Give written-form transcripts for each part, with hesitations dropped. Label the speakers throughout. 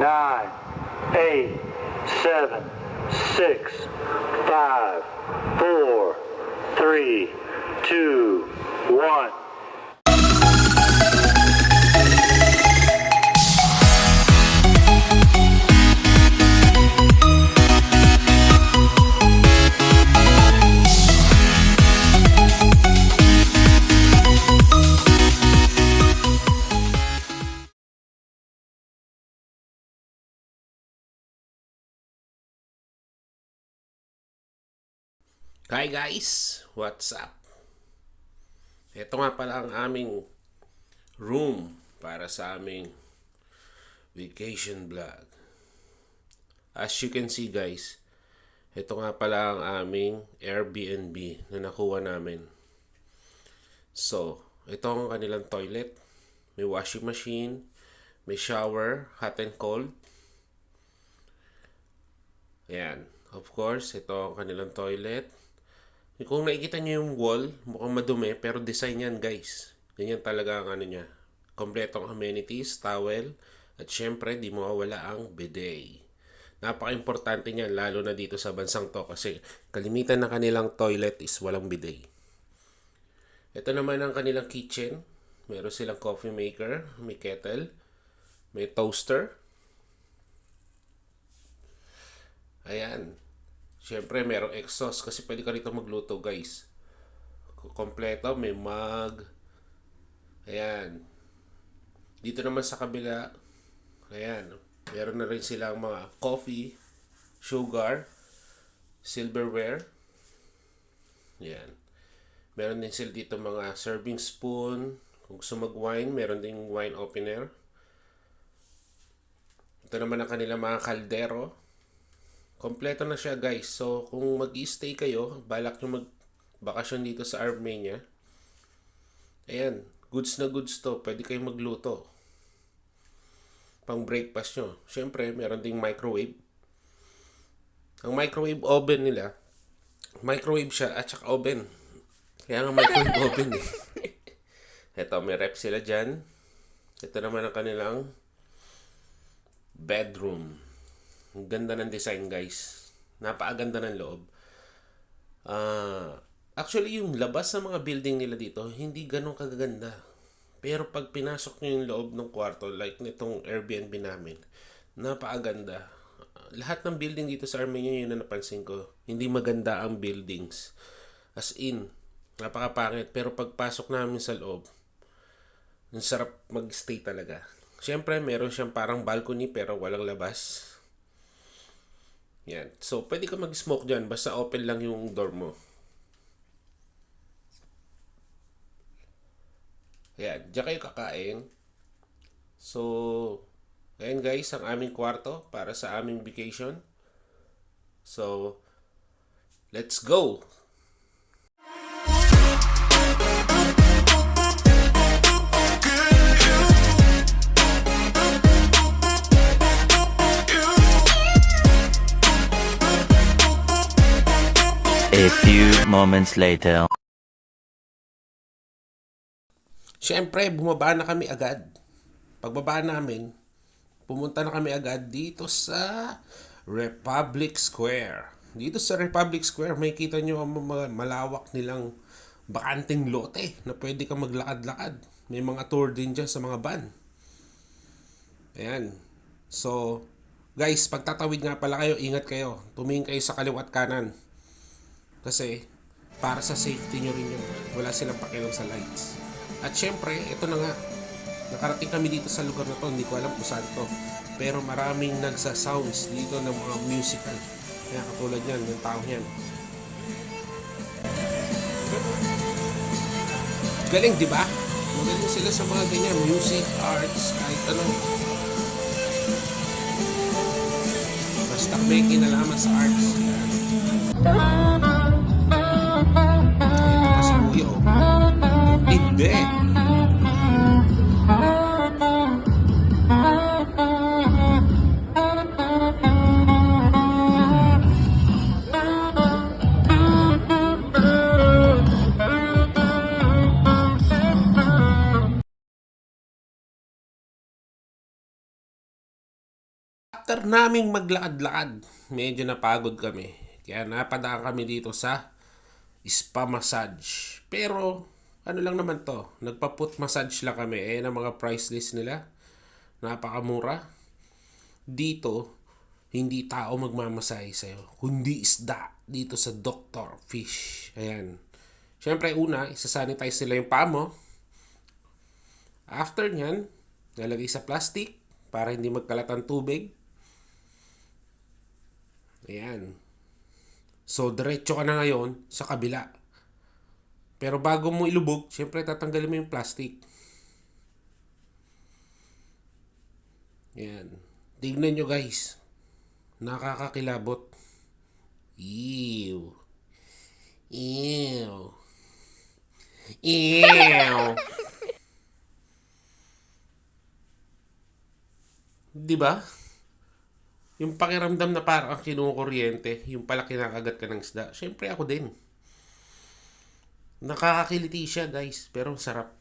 Speaker 1: 9, 8, 7, 6, 5, 4, 3, 2, 1.
Speaker 2: Hi guys! What's up? Ito nga pala ang aming room para sa aming vacation vlog. As you can see guys, ito nga pala ang aming Airbnb na nakuha namin. So, ito ang kanilang toilet. May washing machine, may shower, hot and cold. Ayan. Of course, ito ang kanilang toilet. Kung nakikita nyo yung wall, mukhang madumi, pero design yan guys. Ganyan talaga ang ano niya. Kompletong amenities, towel, at syempre di mawawala ang bidet. Napaka-importante niyan, lalo na dito sa bansang to kasi kalimitan ng kanilang toilet is walang bidet. Ito naman ang kanilang kitchen. Meron silang coffee maker, may kettle, may toaster. Ayan. Siyempre, merong exhaust kasi pwede ka rito magluto, guys. Kompleto, may mug. Ayan. Dito naman sa kabila, ayan, meron na rin silang mga coffee, sugar, silverware. Ayan. Meron din sila dito mga serving spoon. Kung gusto mag-wine, meron din wine opener. Ito naman ang kanilang mga kaldero. Kompleto na siya guys. So kung mag-i-stay kayo, balak nyo mag-bakasyon dito sa Armenia, ayan, goods na goods to. Pwede kayong magluto pang breakfast nyo. Syempre, meron ding microwave. Ang microwave oven nila, microwave siya at saka oven. Kaya nga microwave oven eh. Ito, may rep sila dyan. Ito naman ang kanilang bedroom. Ang ganda ng design guys. Napakaganda ng loob. Actually yung labas ng mga building nila dito, hindi ganun kaganda. Pero pag pinasok nyo yung loob ng kwarto, like nitong Airbnb namin, napakaganda. Lahat ng building dito sa Armenia, yun na napansin ko. Hindi maganda ang buildings. As in, napakapangit. Pero pagpasok namin sa loob, ang sarap mag-stay talaga. Siyempre, meron siyang parang balcony pero walang labas. Yan. So, pwede ka mag-smoke dyan. Basta open lang yung door mo. Yan. Diyan kayo kakain. So, ayan guys, ang aming kwarto para sa aming vacation. So, let's go!
Speaker 3: A few moments later.
Speaker 2: Siyempre, bumaba na kami agad. Pagbaba namin, pumunta na kami agad dito sa Republic Square. Dito sa Republic Square, may kita nyo ang malawak nilang bakanting lote na pwede kang maglakad-lakad. May mga tour din dyan sa mga van. Ayan. So, guys, pagtatawid nga pala kayo, ingat kayo. Tumingin kayo sa kaliwa at kanan. Kasi, para sa safety nyo rin yun. Wala silang pakialam sa lights. At syempre, ito na nga. Nakarating kami dito sa lugar na to. Hindi ko alam kung saan to. Pero maraming nagsa-sounds dito ng mga musical. Kaya katulad yan, yung tao yan. Galing, di ba? Magaling sila sa mga ganyan. Music, arts, kahit ano. Basta may kinalaman sa arts. Yan. Hindi. After naming maglakad-lakad, medyo napagod kami. Kaya napadaan kami dito sa spa massage. Pero, ano lang naman to, nagpa-foot massage lang kami. Ayan ang mga price list nila. Napakamura. Dito, hindi tao magmamasahe sa'yo, kundi isda dito sa Dr. Fish. Ayan. Siyempre, una, isasanitize nila yung paa mo. After nyan, nalagay sa plastic para hindi magkalat ang tubig. Ayan. So, diretso ka na ngayon sa kabila. Pero bago mo ilubog, siyempre tatanggalin mo yung plastic. Ayan. Tignan nyo guys. Nakakakilabot. Ew. Ew. Ew. Diba? Yung pakiramdam na parang kinukuryente, yung pala kinakagat ka ng isda. Siyempre ako din. Nakakakiliti siya guys, pero sarap.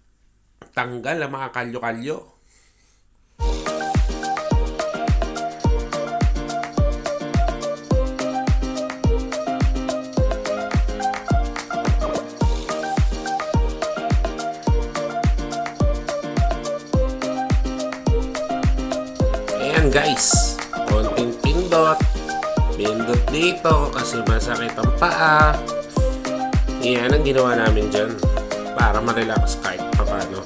Speaker 2: Tanggal ang mga kalyo-kalyo. Ayan guys, konting pindot dito kasi masakit ang paa. Iyan ang ginawa namin dyan para ma-relax kahit paano.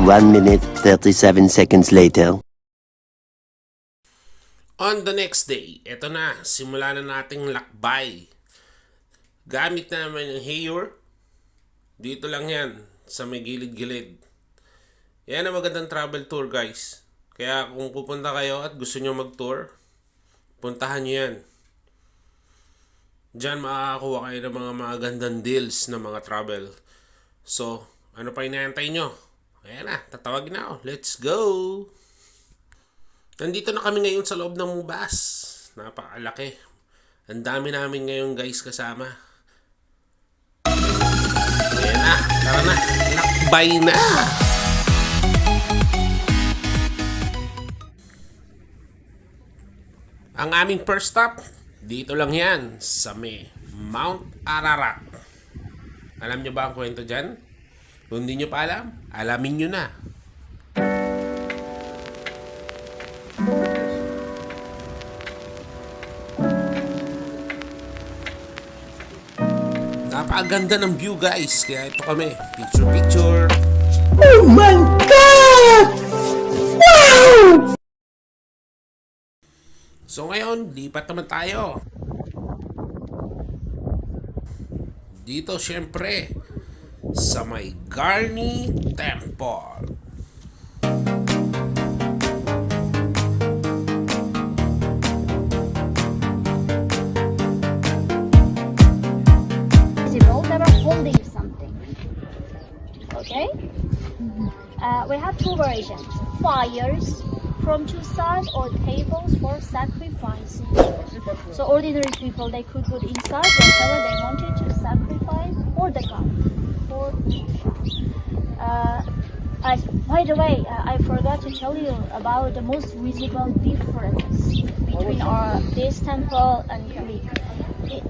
Speaker 3: One minute, 37 seconds later.
Speaker 2: On the next day, eto na, simula na nating lakbay. Gamit naman yung hayor. Dito lang yan, sa may gilid-gilid. Yan ang magandang travel tour guys. Kaya kung pupunta kayo at gusto nyo mag-tour, puntahan nyo yan. Diyan makakakuha kayo ng mga magandang deals ng mga travel. So, ano pa inaantay nyo? Ayan na, tatawag na ako. Let's go! Nandito na kami ngayon sa loob ng bus. Napakalaki. Ang dami namin ngayon guys kasama. Ayan na, tara na. Lakbay na! Ang aming first stop, dito lang yan, sa may Mount Ararat. Alam nyo ba ang kwento dyan? Kung hindi nyo pa alam, alamin nyo na. Napakaganda ng view guys, kaya ito kami, picture.
Speaker 4: Oh my God! Wow!
Speaker 2: So ngayon, lipat naman tayo. Dito syempre, sa may Garni Temple.
Speaker 5: They were holding something. Okay? We have two versions. Fires from two sides or tables for sacrifice. So ordinary people, they could put inside whatever they wanted to sacrifice for the god. By the way, I forgot to tell you about the most visible difference between this temple and Greek.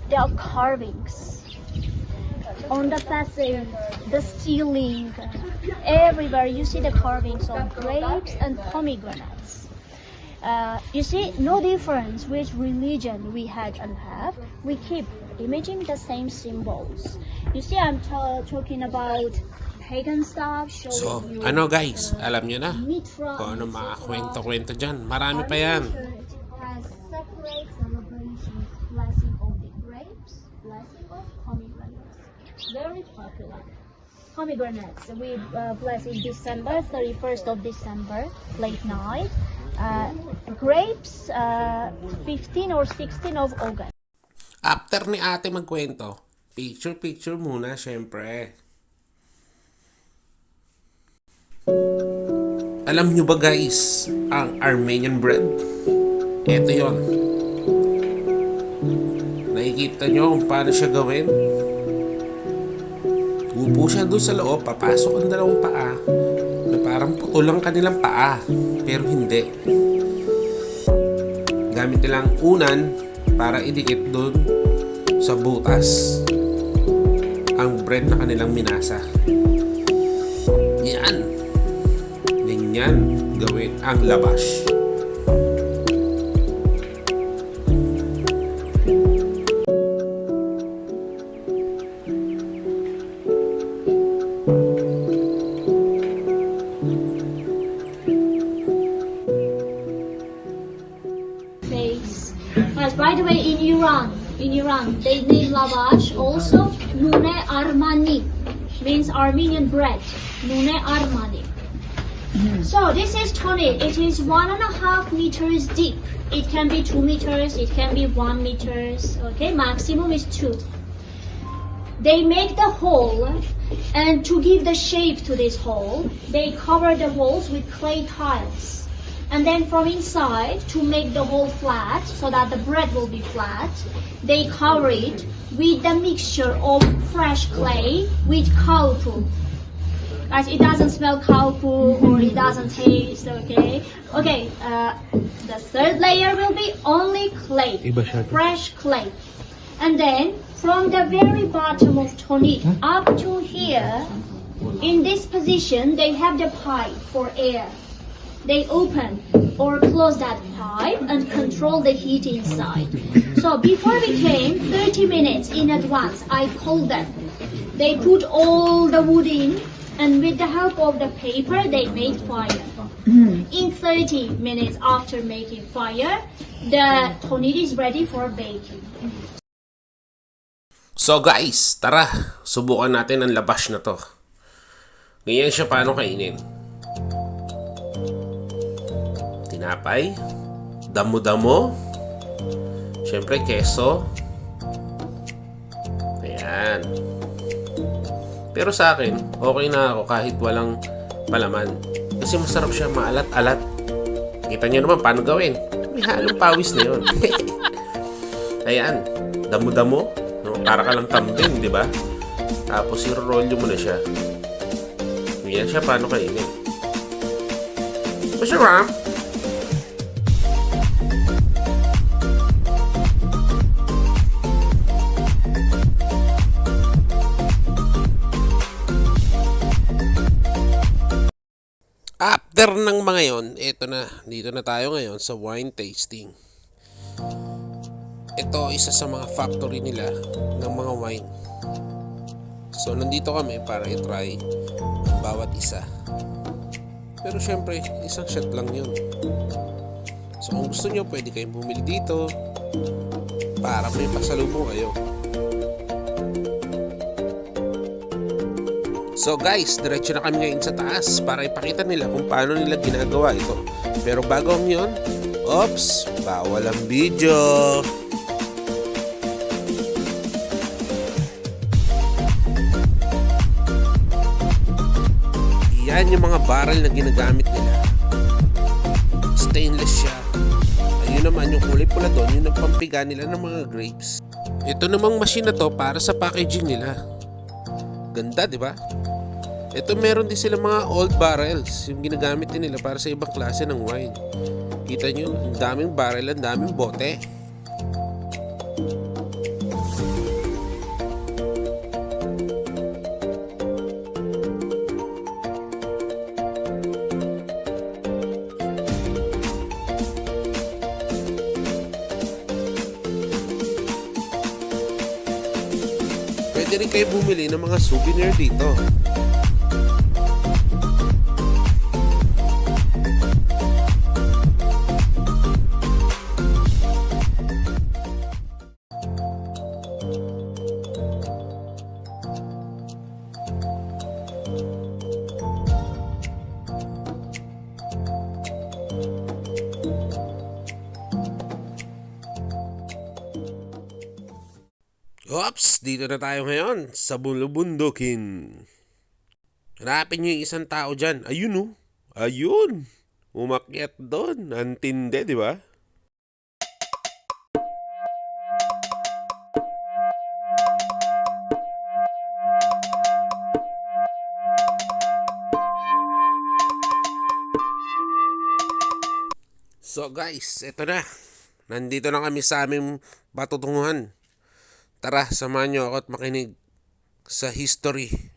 Speaker 5: There are carvings on the facade, the ceiling, everywhere you see the carvings of grapes and pomegranates. You see, no difference which religion we had and have, we keep imaging the same symbols. You see, I'm talking about pagan stuff,
Speaker 2: So,
Speaker 5: showing you
Speaker 2: ano guys, alam nyo na
Speaker 5: mitra,
Speaker 2: kung ano mga kwento-kwento dyan. Marami pa yan.
Speaker 5: has separate celebrations, blessing of the grapes, blessing of pomegranates. Very popular. Pomegranates, we bless in December, 31st of December, late night. Grapes, 15 or 16 of August.
Speaker 2: After ni ate magkwento, picture muna syempre. Alam nyo ba guys, ang Armenian bread? Ito yon. Nakikita nyo kung paano siya gawin? Upo siya doon sa loob, papasok ang dalawang paa na parang putol ang kanilang paa, pero hindi. Gamit nilang unan para idikit doon sa butas ang bread na kanilang minasa. Yan. Ganyan gawin ang labash.
Speaker 5: By the way, in Iran, they name lavash also nune Armani, means Armenian bread. Nune Armani. So this is tonnet. It is 1.5 meters deep. It can be 2 meters. It can be 1 meters. Okay, maximum is 2. They make the hole, and to give the shape to this hole, they cover the walls with clay tiles. And then from inside, to make the hole flat, so that the bread will be flat, they cover it with the mixture of fresh clay with cow poo. Guys, it doesn't smell cow poo or it doesn't taste, okay? Okay, the third layer will be only clay, fresh clay. And then, from the very bottom of tonnet up to here, in this position, they have the pipe for air. They open or close that pipe and control the heat inside. So before we came, 30 minutes in advance, I called them. They put all the wood in, and with the help of the paper, they made fire. In 30 minutes after making fire, the tonnet is ready for baking.
Speaker 2: So guys, tara, subukan natin ang labash na to. Ganyan siya paano kainin. Tinapay, damo-damo, syempre keso. Ayan. Pero sa akin, okay na ako kahit walang palaman. Kasi masarap siya, maalat-alat. Kita niyo naman paano gawin. May halong pawis na yun. Ayan, damo-damo. No? Para ka lang kambing, di ba? Tapos i-roll mo na siya. Ayan siya paano kainin. Masarap. After ng mga yon, dito na tayo ngayon sa wine tasting. Ito isa sa mga factory nila ng mga wine. So nandito kami para i-try ang bawat isa. Pero syempre, isang shot lang yun. So kung gusto nyo, pwede kayong bumili dito para may pasalubong kayo. So guys, diretso na kami ngayon sa taas para ipakita nila kung paano nila ginagawa ito. Pero bago ang yun, oops, bawal ang video. Yan yung mga barrel na ginagamit nila. Stainless siya. Ayun naman yung kulay pula doon, yun ang pampiga nila ng mga grapes. Ito namang machine na to para sa packaging nila. Ganda, di ba? Ito meron din sila mga old barrels, yung ginagamit din nila para sa ibang klase ng wine. Kita nyo, ang daming barrel, ang daming bote. Pwede rin kayo bumili ng mga souvenir dito. Oops, dito na tayo ngayon sa bulubundukin. Hanapin nyo yung isang tao dyan. Ayun oh. Ayun. Umakyat doon. Antinde, di ba? So guys, eto na. Nandito na kami sa aming patutunguhan. Tara, samahan nyo ako at makinig sa history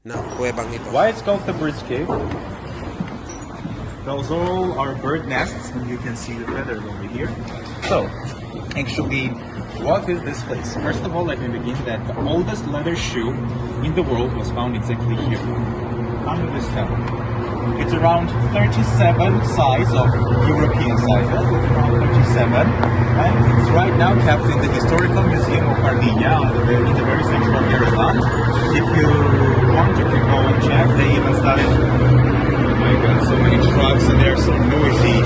Speaker 2: ng kuwebang ito.
Speaker 6: Why it's called the Bird's Cave? Those all are bird nests, and you can see the feathers over here. So, actually, what is this place? First of all, let me begin that the oldest leather shoe in the world was found exactly here, under this temple. It's around 37 size of European sizes. It's around 37, and it's right now kept in the Historical Museum of Armenia in the very central Yerevan. If you want, you can go and check. They even started. Oh my God, so many trucks and they're so noisy.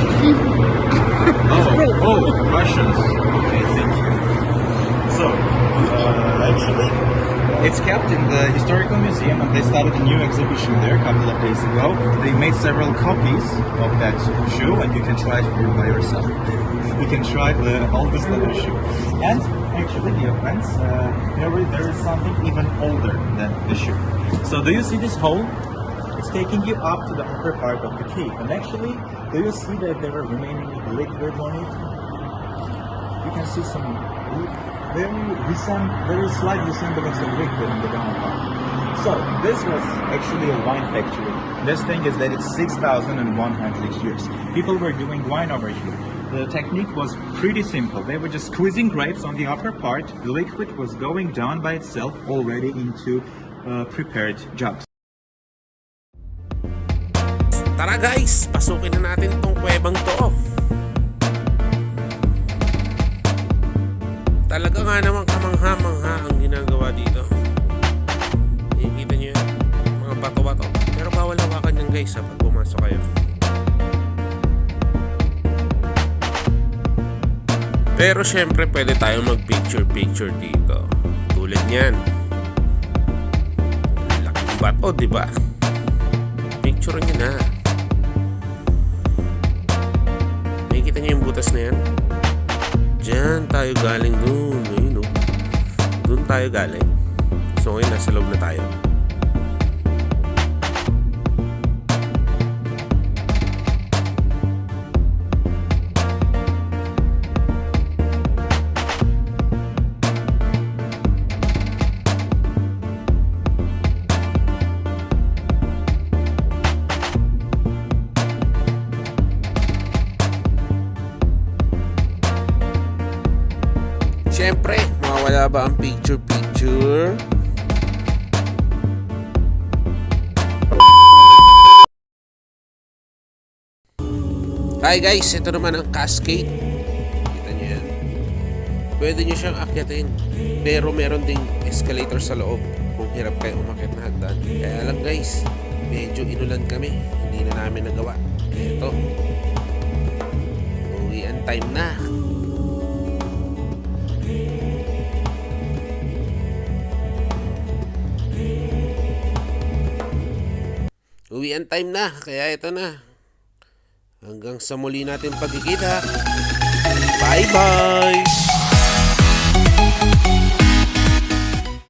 Speaker 6: Oh, Russians. Okay, thank you. So, actually, it's kept in the Historical Museum, and they started a new exhibition there a couple of days ago. They made several copies of that shoe, and you can try it by yourself. You can try the oldest leather shoe. And actually, dear friends, there is something even older than the shoe. So, do you see this hole? It's taking you up to the upper part of the cave. And actually, do you see that there are remaining liquids on it? You can see some very slight resemblance of liquid in the down part. So, this was actually a wine factory. This thing is that it's 6,100 years. People were doing wine over here. The technique was pretty simple. They were just squeezing grapes on the upper part. The liquid was going down by itself already into prepared jugs.
Speaker 2: Tara guys, pasukin na natin tong kuwebang to. Talaga nga naman kamangha-mangha ang ginagawa dito. Nakikita nyo yan, mga bato-bato. Pero bawal hawakan yan guys pag pumasok kayo. Pero syempre pwede tayo mag-picture-picture dito. Tulad nyan. Laking bato, diba? Picture nyo na. Nakikita nyo yung butas na yan? Diyan tayo galing dun. Ayun o. Dun tayo galing. So ngayon nasa loob na tayo. Siyempre, mawawala ba ang picture-picture? Hi guys, ito naman ang cascade. Kita nyo yan. Pwede nyo siyang akyatin. Pero meron ding escalator sa loob kung hirap kayo umakyat na hagdan. Kaya lang guys, medyo inulan kami. Hindi na namin nagawa. Eto. Uwian time na. Uwian time na, kaya ito na. Hanggang sa muli natin pagkikita. Bye-bye!